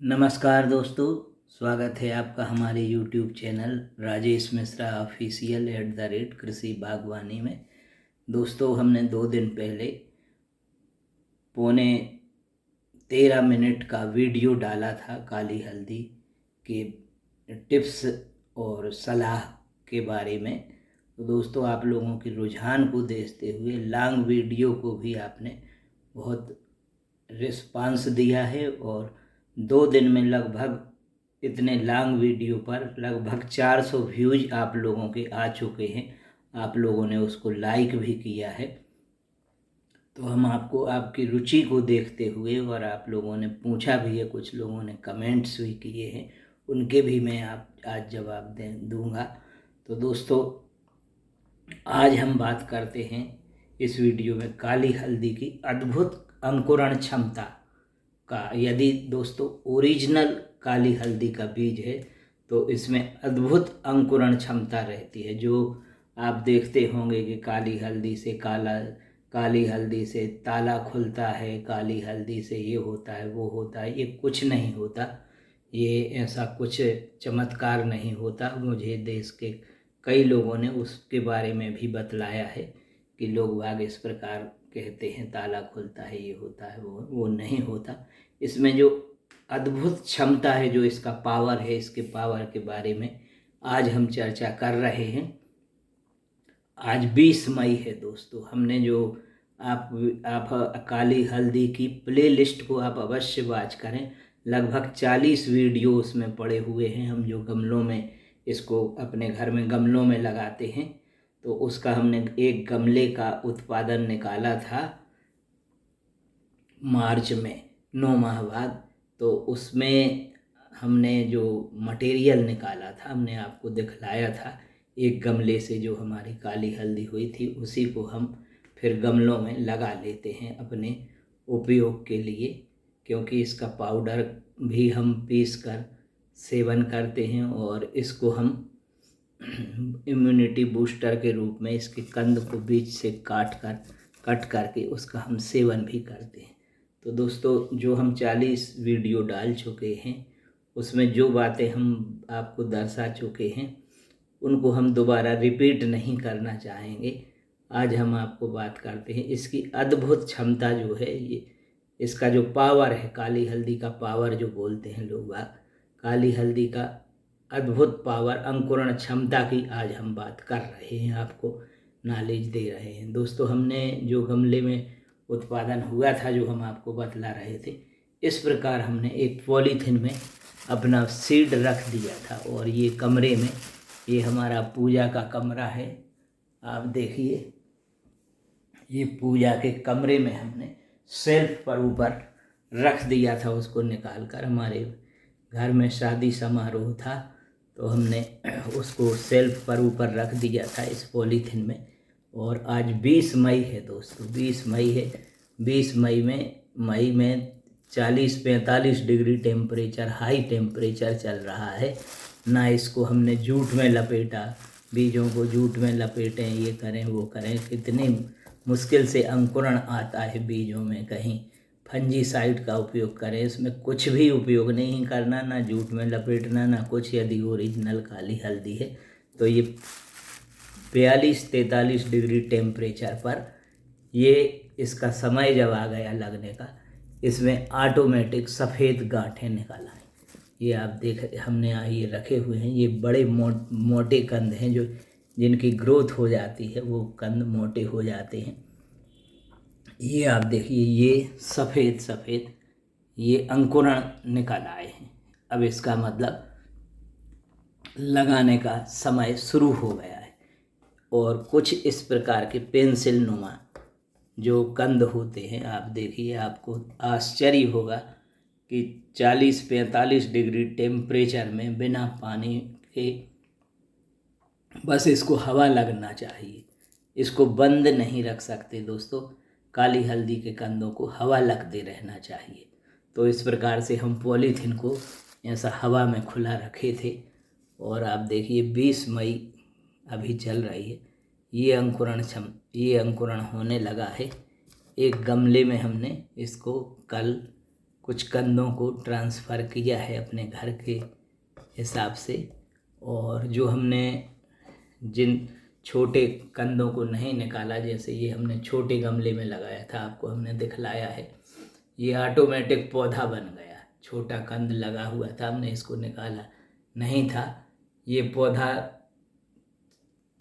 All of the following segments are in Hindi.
नमस्कार दोस्तों, स्वागत है आपका हमारे YouTube channel Rajesh Mishra official @कृषि बागवानी में। दोस्तों, हमने 2 दिन पहले पौने 13 मिनट का वीडियो डाला था काली हल्दी के टिप्स और सलाह के बारे में। तो दोस्तों, आप लोगों के रुझान को देखते हुए लॉन्ग वीडियो को भी आपने बहुत रिस्पांस दिया है और 2 दिन में लगभग इतने लॉन्ग वीडियो पर लगभग 400 व्यूज आप लोगों के आ चुके हैं। आप लोगों ने उसको लाइक भी किया है। तो हम आपको आपकी रुचि को देखते हुए और आप लोगों ने पूछा भी है, कुछ लोगों ने कमेंट्स भी किए हैं, उनके भी मैं आज जवाब दूंगा। तो दोस्तों, आज हम बात करते हैं इस वीडियो में काली हल्दी की अद्भुत अंकुरण क्षमता का। यदि दोस्तों ओरिजिनल काली हल्दी का बीज है तो इसमें अद्भुत अंकुरण क्षमता रहती है। जो आप देखते होंगे कि काली हल्दी से ताला खुलता है, काली हल्दी से ये होता है वो होता है, ये कुछ नहीं होता। ये ऐसा कुछ चमत्कार नहीं होता। मुझे देश के कई लोगों ने उसके बारे में भी बतलाया है कि लोग बाग इस प्रकार कहते हैं ताला खुलता है, ये होता है, वो नहीं होता। इसमें जो अद्भुत क्षमता है, जो इसका पावर है, इसके पावर के बारे में आज हम चर्चा कर रहे हैं। आज 20 मई है दोस्तों। हमने जो आप काली हल्दी की प्लेलिस्ट को आप अवश्य वॉच करें। लगभग 40 वीडियो उसमें पड़े हुए हैं। हम जो गमलों में इसको अपने घर में गमलों में लगाते हैं, तो उसका हमने एक गमले का उत्पादन निकाला था मार्च में, 9 माह बाद। तो उसमें हमने जो मटेरियल निकाला था, हमने आपको दिखलाया था एक गमले से जो हमारी काली हल्दी हुई थी, उसी को हम फिर गमलों में लगा लेते हैं अपने उपयोग के लिए। क्योंकि इसका पाउडर भी हम पीस कर सेवन करते हैं और इसको हम इम्यूनिटी बूस्टर के रूप में इसके कंद को बीच से कट करके उसका हम सेवन भी करते हैं। तो दोस्तों, जो हम 40 वीडियो डाल चुके हैं उसमें जो बातें हम आपको दर्शा चुके हैं उनको हम दोबारा रिपीट नहीं करना चाहेंगे। आज हम आपको बात करते हैं इसकी अद्भुत क्षमता जो है, ये इसका जो पावर है, काली हल्दी का पावर जो बोलते हैं लोग, काली हल्दी का अद्भुत पावर, अंकुरण क्षमता की आज हम बात कर रहे हैं, आपको नॉलेज दे रहे हैं। दोस्तों, हमने जो गमले में उत्पादन हुआ था, जो हम आपको बतला रहे थे, इस प्रकार हमने एक पॉलीथिन में अपना सीड रख दिया था। और ये कमरे में, ये हमारा पूजा का कमरा है, आप देखिए, ये पूजा के कमरे में हमने शेल्फ पर ऊपर रख दिया था उसको निकाल कर। हमारे घर में शादी समारोह था तो हमने उसको शेल्फ पर ऊपर रख दिया था इस पॉलीथिन में। और आज 20 मई है दोस्तों, 20 मई है। 20 मई में 40-45 डिग्री टेम्परेचर, हाई टेम्परेचर चल रहा है। ना इसको हमने जूट में लपेटा, बीजों को जूट में लपेटें, ये करें वो करें, कितनी मुश्किल से अंकुरण आता है बीजों में। कहीं फंजीसाइड का उपयोग करें, इसमें कुछ भी उपयोग नहीं करना, ना जूट में लपेटना, ना कुछ। यदि ओरिजिनल काली हल्दी है तो ये 42-43 डिग्री टेम्परेचर पर, ये इसका समय जब आ गया लगने का, इसमें ऑटोमेटिक सफ़ेद गांठें निकल आई। ये आप देख, हमने ये रखे हुए हैं, ये बड़े मोटे कंद हैं, जो जिनकी ग्रोथ हो जाती है, वो कंद मोटे हो जाते हैं। ये आप देखिए, ये सफ़ेद ये अंकुरण निकल आए हैं। अब इसका मतलब लगाने का समय शुरू हो गया है। और कुछ इस प्रकार के पेंसिल नुमा जो कंद होते हैं, आप देखिए, आपको आश्चर्य होगा कि 40-45 डिग्री टेम्परेचर में बिना पानी के, बस इसको हवा लगना चाहिए, इसको बंद नहीं रख सकते दोस्तों। काली हल्दी के कंदों को हवा लगते रहना चाहिए। तो इस प्रकार से हम पॉलीथिन को ऐसा हवा में खुला रखे थे। और आप देखिए, 20 मई अभी चल रही है, ये अंकुरण होने लगा है। एक गमले में हमने इसको कल कुछ कंदों को ट्रांसफ़र किया है अपने घर के हिसाब से। और जो हमने जिन छोटे कंदों को नहीं निकाला, जैसे ये हमने छोटे गमले में लगाया था, आपको हमने दिखलाया है, ये ऑटोमेटिक पौधा बन गया। छोटा कंद लगा हुआ था, हमने इसको निकाला नहीं था, ये पौधा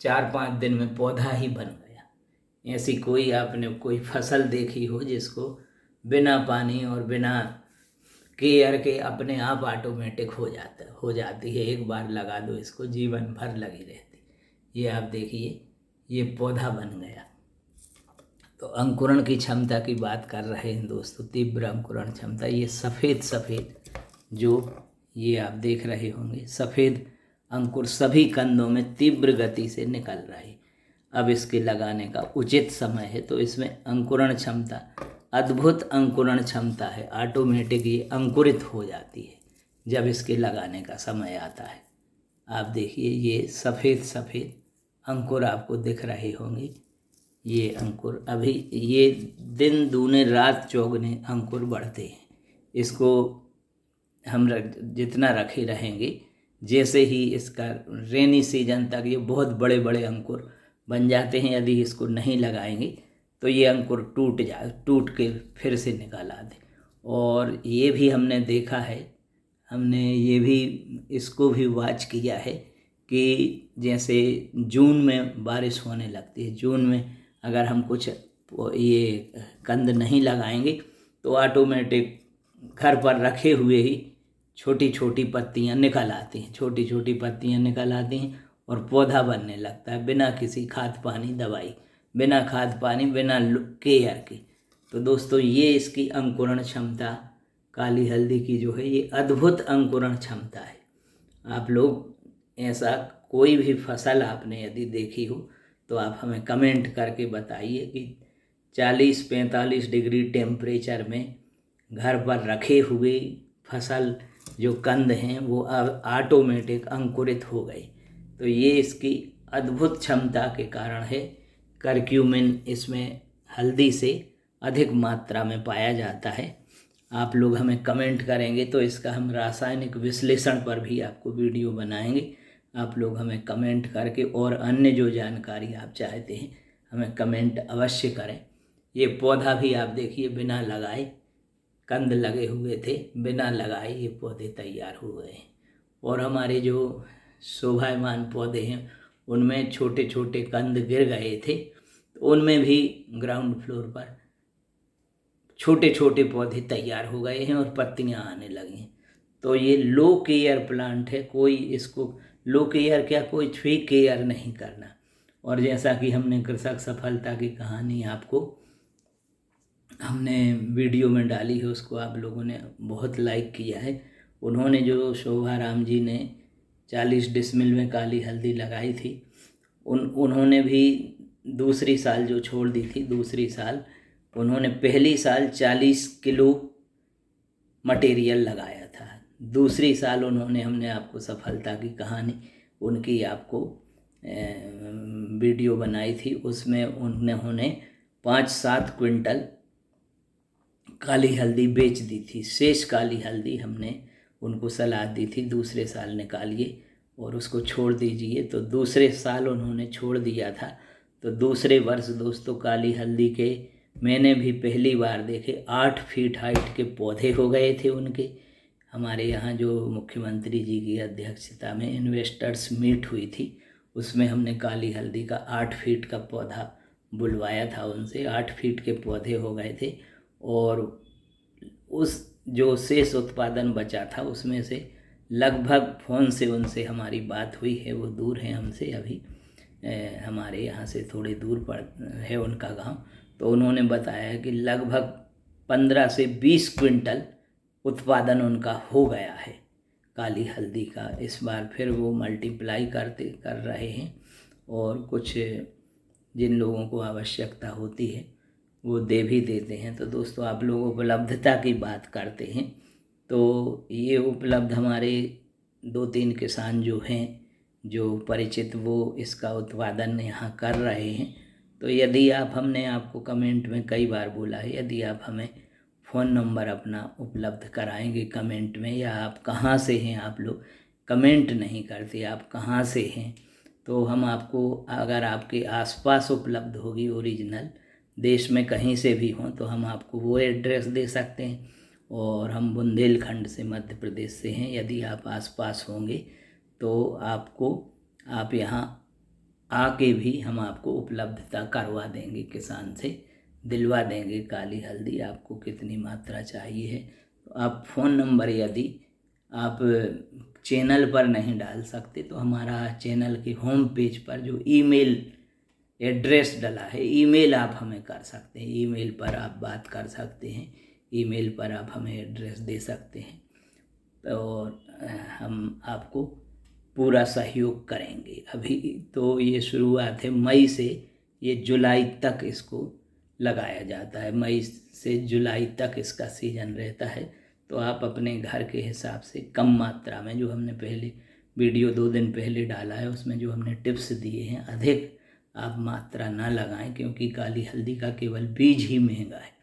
4-5 दिन में पौधा ही बन गया। ऐसी कोई आपने कोई फसल देखी हो जिसको बिना पानी और बिना केयर के अपने आप ऑटोमेटिक हो जाती है? एक बार लगा दो इसको, जीवन भर लगी रहती। ये आप देखिए, ये पौधा बन गया। तो अंकुरण की क्षमता की बात कर रहे हैं दोस्तों, तीव्र अंकुरण क्षमता। ये सफ़ेद जो ये आप देख रहे होंगे, सफ़ेद अंकुर सभी कंदों में तीव्र गति से निकल रहा है। अब इसके लगाने का उचित समय है। तो इसमें अंकुरण क्षमता, अद्भुत अंकुरण क्षमता है। ऑटोमेटिक ये अंकुरित हो जाती है जब इसके लगाने का समय आता है। आप देखिए, ये सफ़ेद अंकुर आपको दिख रहे होंगे। ये अंकुर अभी ये दिन दूने रात चौगुने अंकुर बढ़ते हैं। इसको हम जितना रखे रहेंगे, जैसे ही इसका रेनी सीजन तक ये बहुत बड़े बड़े अंकुर बन जाते हैं। यदि इसको नहीं लगाएंगे तो ये अंकुर टूट के फिर से निकाल आते। और ये भी हमने देखा है, हमने ये भी इसको भी वॉच किया है कि जैसे जून में बारिश होने लगती है, जून में अगर हम कुछ ये कंद नहीं लगाएंगे तो ऑटोमेटिक घर पर रखे हुए ही छोटी छोटी पत्तियां निकल आती हैं, छोटी छोटी पत्तियां निकल आती हैं और पौधा बनने लगता है बिना किसी खाद पानी दवाई, बिना खाद पानी, बिना केयर के। तो दोस्तों, ये इसकी अंकुरण क्षमता काली हल्दी की जो है, ये अद्भुत अंकुरण क्षमता है। आप लोग ऐसा कोई भी फसल आपने यदि देखी हो तो आप हमें कमेंट करके बताइए कि 40-45 डिग्री टेम्परेचर में घर पर रखे हुए फसल जो कंद हैं वो ऑटोमेटिक अंकुरित हो गए। तो ये इसकी अद्भुत क्षमता के कारण है। करक्यूमिन इसमें हल्दी से अधिक मात्रा में पाया जाता है। आप लोग हमें कमेंट करेंगे तो इसका हम रासायनिक विश्लेषण पर भी आपको वीडियो बनाएंगे। आप लोग हमें कमेंट करके और अन्य जो जानकारी आप चाहते हैं हमें कमेंट अवश्य करें। ये पौधा भी आप देखिए, बिना लगाए कंद लगे हुए थे, बिना लगाए ये पौधे तैयार हो गए हैं। और हमारे जो शोभायमान पौधे हैं उनमें छोटे छोटे कंद गिर गए थे, तो उनमें भी ग्राउंड फ्लोर पर छोटे छोटे पौधे तैयार हो गए हैं और पत्तियां आने लगी हैं। तो ये लो केयर प्लांट है। कोई इसको लो केयर क्या, कोई भी केयर नहीं करना। और जैसा कि हमने कृषक सफलता की कहानी आपको हमने वीडियो में डाली है, उसको आप लोगों ने बहुत लाइक किया है। उन्होंने जो शोभा राम जी ने 40 डिसमिल में काली हल्दी लगाई थी, उन्होंने भी दूसरी साल जो छोड़ दी थी, दूसरी साल उन्होंने पहली साल 40 किलो मटेरियल लगाया था। दूसरी साल उन्होंने, हमने आपको सफलता की कहानी उनकी आपको वीडियो बनाई थी, उसमें उन्होंने 5-7 क्विंटल काली हल्दी बेच दी थी। शेष काली हल्दी हमने उनको सलाह दी थी दूसरे साल निकालिए और उसको छोड़ दीजिए। तो दूसरे साल उन्होंने छोड़ दिया था। तो दूसरे वर्ष दोस्तों काली हल्दी के मैंने भी पहली बार देखे 8 फीट हाइट के पौधे हो गए थे उनके। हमारे यहाँ जो मुख्यमंत्री जी की अध्यक्षता में इन्वेस्टर्स मीट हुई थी, उसमें हमने काली हल्दी का 8 फीट का पौधा बुलवाया था उनसे। 8 फीट के पौधे हो गए थे और उस जो शेष उत्पादन बचा था उसमें से लगभग फ़ोन से उनसे हमारी बात हुई है, वो दूर है हमसे अभी, हमारे यहाँ से थोड़े दूर पर है उनका गांव। तो उन्होंने बताया कि लगभग 15 से 20 क्विंटल उत्पादन उनका हो गया है काली हल्दी का। इस बार फिर वो मल्टीप्लाई कर रहे हैं और कुछ जिन लोगों को आवश्यकता होती है वो दे भी देते हैं। तो दोस्तों, आप लोग उपलब्धता की बात करते हैं, तो ये उपलब्ध हमारे 2-3 किसान जो हैं जो परिचित, वो इसका उत्पादन यहाँ कर रहे हैं। तो यदि आप, हमने आपको कमेंट में कई बार बोला है, यदि आप हमें फ़ोन नंबर अपना उपलब्ध कराएंगे कमेंट में, या आप कहाँ से हैं, आप लोग कमेंट नहीं करते आप कहाँ से हैं, तो हम आपको, अगर आपके आसपास उपलब्ध होगी ओरिजिनल, देश में कहीं से भी हों, तो हम आपको वो एड्रेस दे सकते हैं। और हम बुंदेलखंड से, मध्य प्रदेश से हैं। यदि आप आसपास होंगे तो आप यहाँ आके भी हम आपको उपलब्धता करवा देंगे, किसान से दिलवा देंगे काली हल्दी। आपको कितनी मात्रा चाहिए है, तो आप फ़ोन नंबर, यदि आप चैनल पर नहीं डाल सकते तो हमारा चैनल के होम पेज पर जो ईमेल एड्रेस डला है, ईमेल आप हमें कर सकते हैं, ईमेल पर आप बात कर सकते हैं, ईमेल पर आप हमें एड्रेस दे सकते हैं और हम आपको पूरा सहयोग करेंगे। अभी तो ये शुरुआत है, मई से ये जुलाई तक इसको लगाया जाता है, मई से जुलाई तक इसका सीजन रहता है। तो आप अपने घर के हिसाब से कम मात्रा में, जो हमने पहले वीडियो 2 दिन पहले डाला है उसमें जो हमने टिप्स दिए हैं, अधिक आप मात्रा ना लगाएं, क्योंकि काली हल्दी का केवल बीज ही महंगा है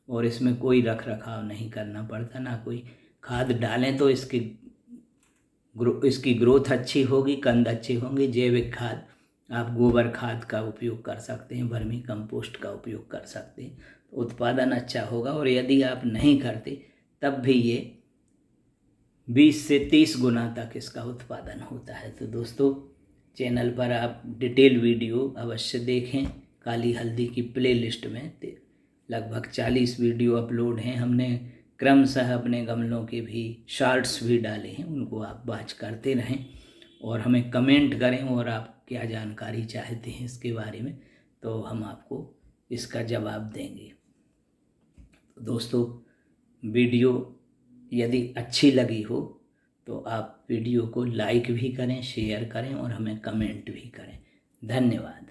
और इसमें कोई रख रखाव नहीं करना पड़ता, ना कोई खाद डालें तो इसकी ग्रोथ अच्छी होगी, कंद अच्छे होंगे। जैविक खाद, आप गोबर खाद का उपयोग कर सकते हैं, वर्मी कंपोस्ट का उपयोग कर सकते हैं, तो उत्पादन अच्छा होगा। और यदि आप नहीं करते तब भी ये 20 से 30 गुना तक इसका उत्पादन होता है। तो दोस्तों, चैनल पर आप डिटेल वीडियो अवश्य देखें। काली हल्दी की प्लेलिस्ट में लगभग 40 वीडियो अपलोड हैं। हमने क्रमशः अपने गमलों के भी शॉर्ट्स भी डाले हैं, उनको आप वॉच करते रहें और हमें कमेंट करें, और आप क्या जानकारी चाहते हैं इसके बारे में, तो हम आपको इसका जवाब देंगे। तो दोस्तों, वीडियो यदि अच्छी लगी हो तो आप वीडियो को लाइक भी करें, शेयर करें और हमें कमेंट भी करें। धन्यवाद।